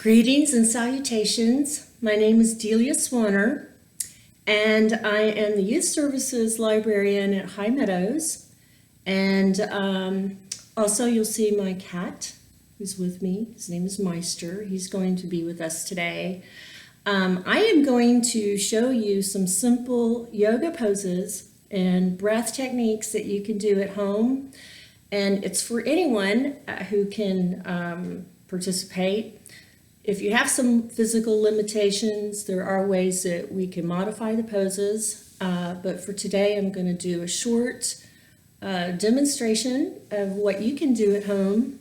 Greetings and salutations. My name is Delia Swanner, and I am the Youth Services Librarian at High Meadows. And also you'll see my cat who's with me. His name is Meister. He's going to be with us today. I am going to show you some simple yoga poses and breath techniques that you can do at home. And it's for anyone who can participate. If you have some physical limitations, there are ways that we can modify the poses. But for today, I'm going to do a short demonstration of what you can do at home.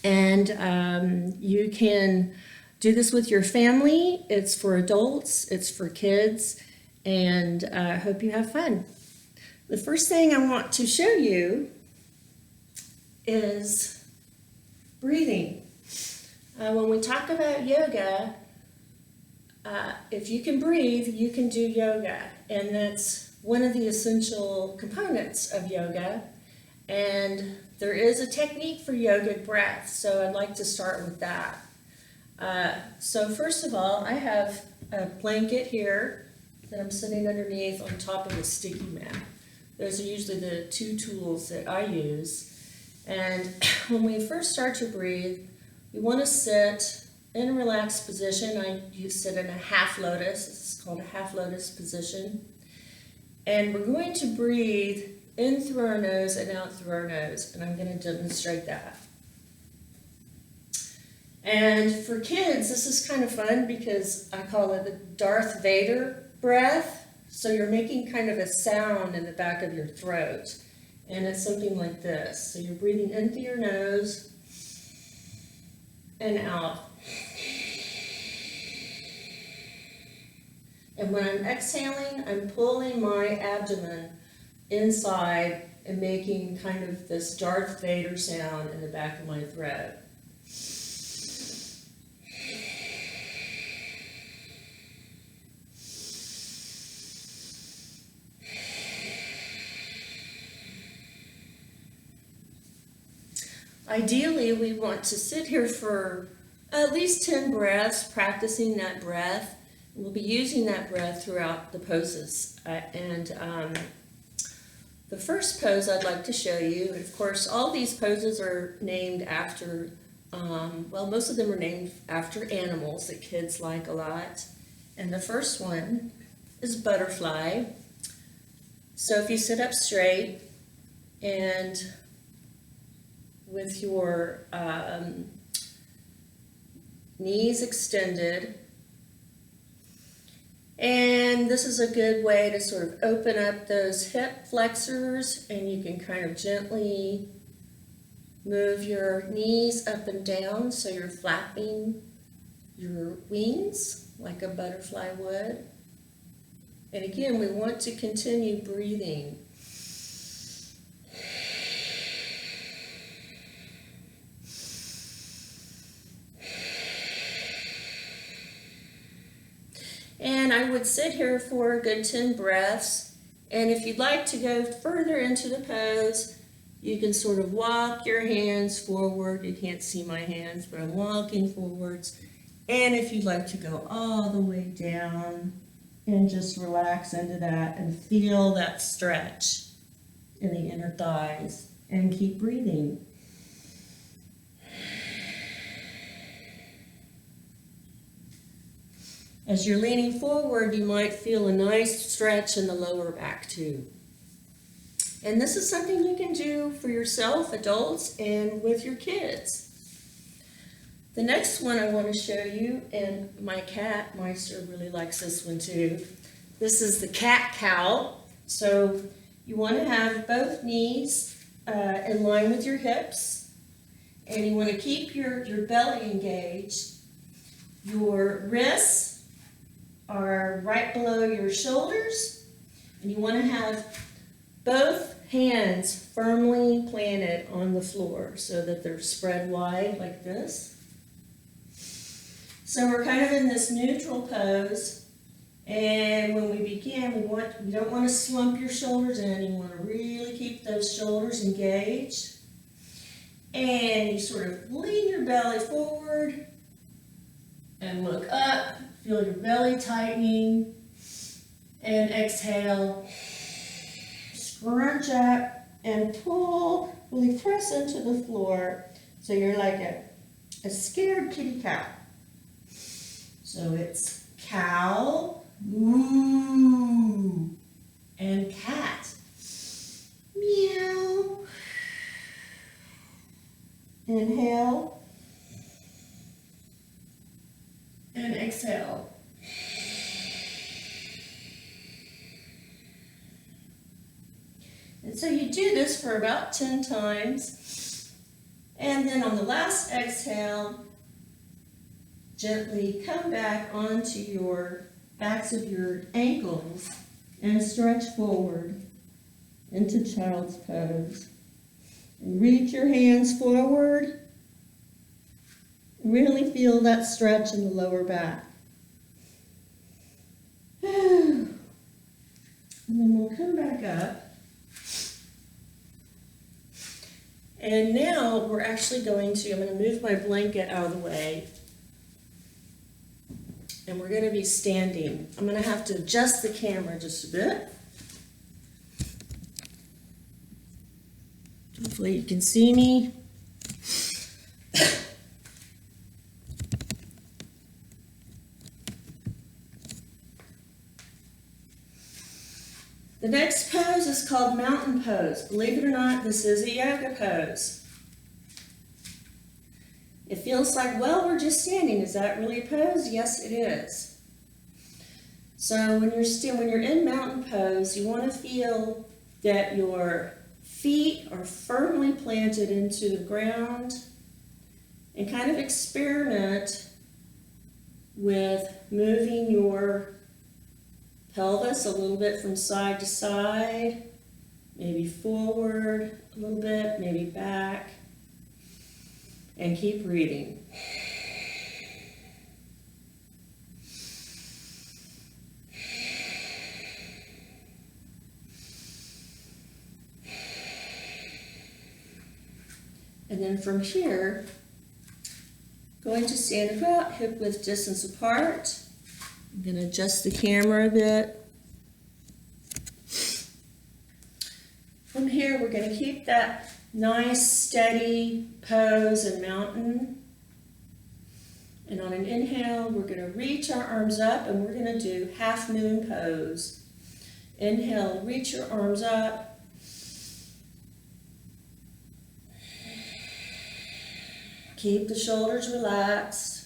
And you can do this with your family. It's for adults, it's for kids, and I hope you have fun. The first thing I want to show you is breathing. When we talk about yoga, if you can breathe, you can do yoga. And that's one of the essential components of yoga. And there is a technique for yogic breath, so I'd like to start with that. So first of all, I have a blanket here that I'm sitting underneath on top of a sticky mat. Those are usually the two tools that I use. And when we first start to breathe, we want to sit in a relaxed position. You sit in a half lotus. This is called a half lotus position. And we're going to breathe in through our nose and out through our nose. And I'm going to demonstrate that. And for kids, this is kind of fun because I call it the Darth Vader breath. So you're making kind of a sound in the back of your throat. And it's something like this. So you're breathing in through your nose and out. And when I'm exhaling, I'm pulling my abdomen inside and making kind of this Darth Vader sound in the back of my throat. Ideally, we want to sit here for at least 10 breaths, practicing that breath. We'll be using that breath throughout the poses. The first pose I'd like to show you, of course, all these poses are named after, most of them are named after animals that kids like a lot. And the first one is butterfly. So if you sit up straight and with your knees extended. And this is a good way to sort of open up those hip flexors, and you can kind of gently move your knees up and down so you're flapping your wings like a butterfly would. And again, we want to continue breathing. And I would sit here for a good 10 breaths. And if you'd like to go further into the pose, you can sort of walk your hands forward. You can't see my hands, but I'm walking forwards. And if you'd like to go all the way down and just relax into that and feel that stretch in the inner thighs and keep breathing. As you're leaning forward, you might feel a nice stretch in the lower back too. And this is something you can do for yourself, adults, and with your kids. The next one I want to show you, and my cat, Meister, really likes this one too. This is the cat-cow. So you want to have both knees in line with your hips, and you want to keep your belly engaged. Your wrists are right below your shoulders, and you want to have both hands firmly planted on the floor so that they're spread wide like this. So we're kind of in this neutral pose, and when we begin, you don't want to slump your shoulders in. You want to really keep those shoulders engaged, and you sort of lean your belly forward And look up, feel your belly tightening, and exhale. Scrunch up and pull, really press into the floor so you're like a scared kitty cow. So it's cow, moo, and cat, meow. Inhale and exhale. And so you do this for about 10 times. And then on the last exhale, gently come back onto your backs of your ankles and stretch forward into child's pose. And reach your hands forward. Really feel that stretch in the lower back. And then we'll come back up. And now we're actually I'm going to move my blanket out of the way. And we're going to be standing. I'm going to have to adjust the camera just a bit. Hopefully you can see me. The next pose is called mountain pose. Believe it or not, this is a yoga pose. It feels like, well, we're just standing. Is that really a pose? Yes, it is. So when you're in mountain pose, you want to feel that your feet are firmly planted into the ground and kind of experiment with moving your pelvis a little bit from side to side, maybe forward a little bit, maybe back, and keep breathing. And then from here, going to stand about hip width distance apart. I'm going to adjust the camera a bit. From here, we're going to keep that nice, steady pose and mountain. And on an inhale, we're going to reach our arms up and we're going to do half moon pose. Inhale, reach your arms up. Keep the shoulders relaxed.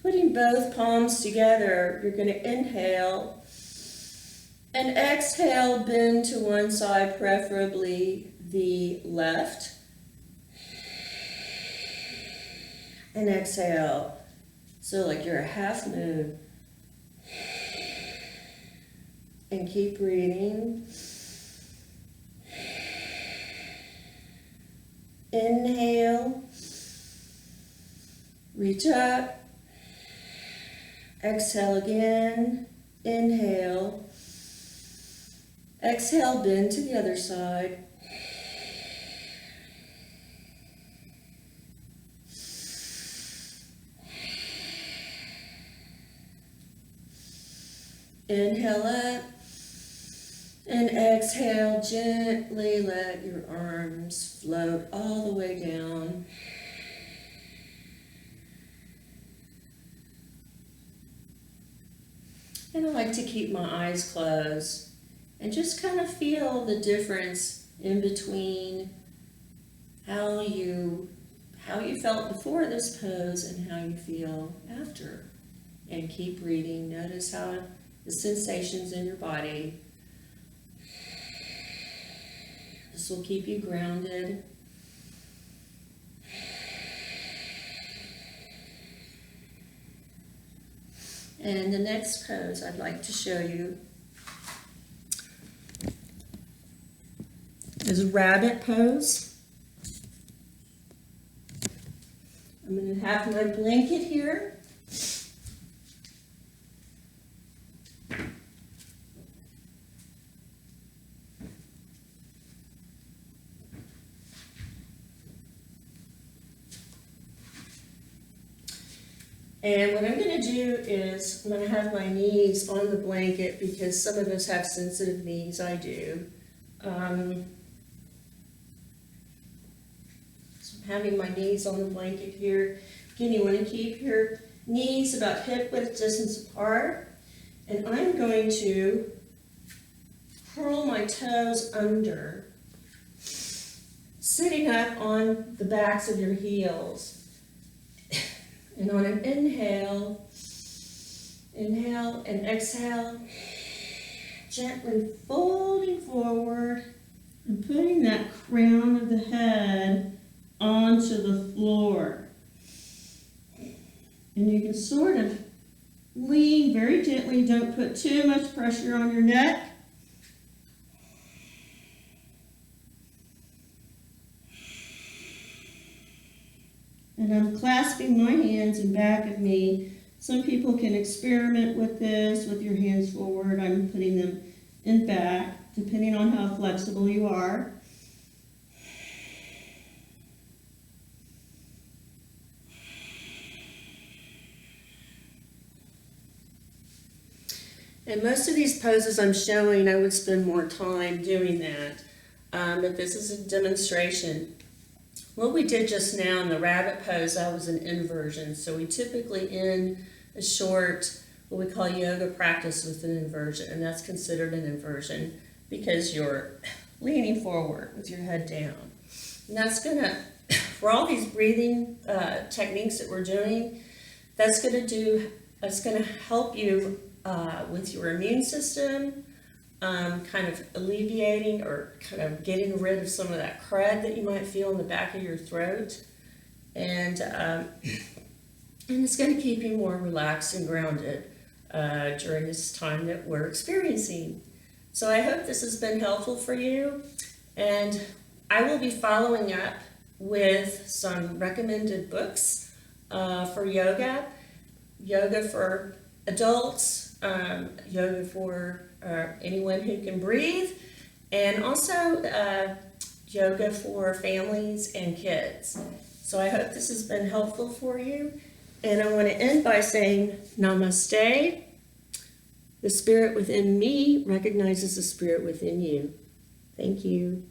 Putting both palms together, you're going to inhale and exhale, bend to one side, preferably the left. And exhale, so like you're a half moon. And keep breathing. Inhale, reach up, exhale again, inhale, exhale, bend to the other side, inhale up, and exhale, gently let your arms float all the way down. And I like to keep my eyes closed and just kind of feel the difference in between how you felt before this pose and how you feel after. And keep breathing. Notice how the sensations in your body. This will keep you grounded. And the next pose I'd like to show you is rabbit pose. I'm going to have my blanket here. And what I'm gonna do is, I'm gonna have my knees on the blanket because some of us have sensitive knees, I do. So I'm having my knees on the blanket here. Again, you wanna keep your knees about hip width distance apart. And I'm going to curl my toes under, sitting up on the backs of your heels. And on an inhale, inhale and exhale, gently folding forward and putting that crown of the head onto the floor. And you can sort of lean very gently, don't put too much pressure on your neck. And I'm clasping my hands in back of me. Some people can experiment with this with your hands forward. I'm putting them in back, depending on how flexible you are. And most of these poses I'm showing, I would spend more time doing that. But this is a demonstration. What we did just now in the rabbit pose, that was an inversion. So we typically end a short, what we call yoga practice with an inversion, and that's considered an inversion because you're leaning forward with your head down. And that's gonna, for all these breathing techniques that we're doing, that's gonna help you with your immune system, kind of alleviating or kind of getting rid of some of that crud that you might feel in the back of your throat. And it's going to keep you more relaxed and grounded during this time that we're experiencing. So I hope this has been helpful for you. And I will be following up with some recommended books for yoga. Yoga for adults, yoga for anyone who can breathe, and also yoga for families and kids. So I hope this has been helpful for you. And I want to end by saying namaste. The spirit within me recognizes the spirit within you. Thank you.